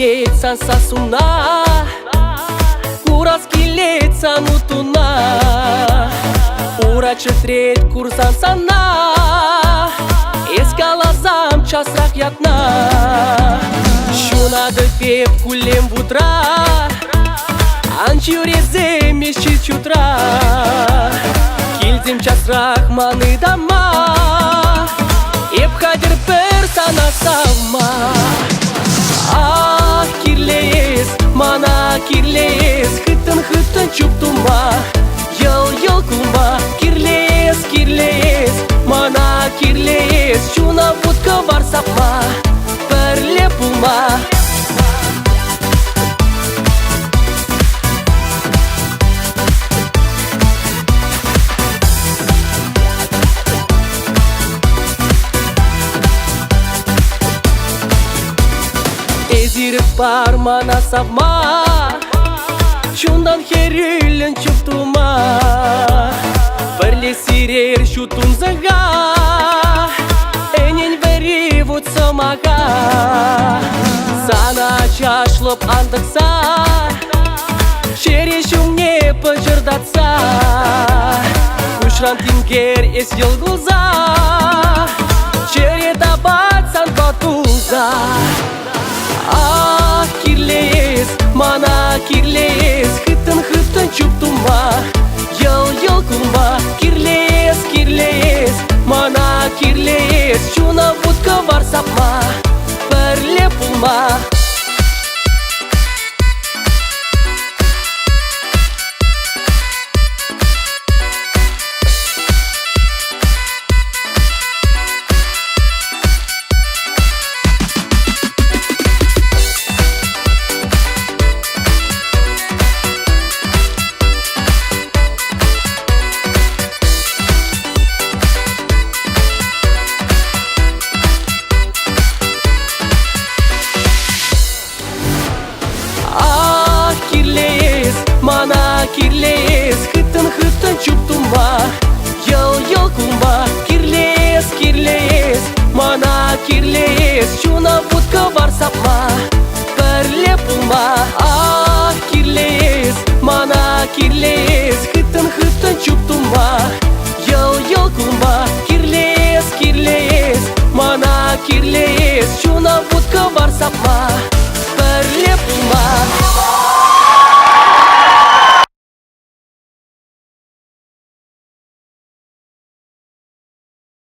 келетсаң сасуна, курас келетсаң утуна, урачы трет курсан сана, еске аласам часырақ ятна. Шунады пеп кулем в утра, анчи урезем ещи чутра. Келдем часырақ маны дама, еп хадер пер сана сама. Ах, кирлеес, мана кирлеес, хытын чуптума, йыл кулма. Кирлеес, мана кирлеес, чуна будка бар сапма, перле пулма. Эзиріп бар мана сапма, чундан херилен чуптума. Перле сирер шутун зага, энен вери вот самага. Сана чашлып андықса, шерешу мне пожырдатса. Кушран тингер ес елгуза, чере табатсан батуза. Ах, кирлеес, мана кирлеес, хытын чуптума, йыл кулма. Кирлеес, мана кирлеес, чуна будка бар сапма, перле пулма. Мана кирлеес, хытын чуптума, йыл кулма. Кирлеес, мана кирлеес, чуна будка бар сапма, перле пулма. Ах, кирлеес, мана кирлеес, хытын чуптума, йыл кулма. Кирлеес, мана кирлеес, чуна будка бар сапма, перле пулма.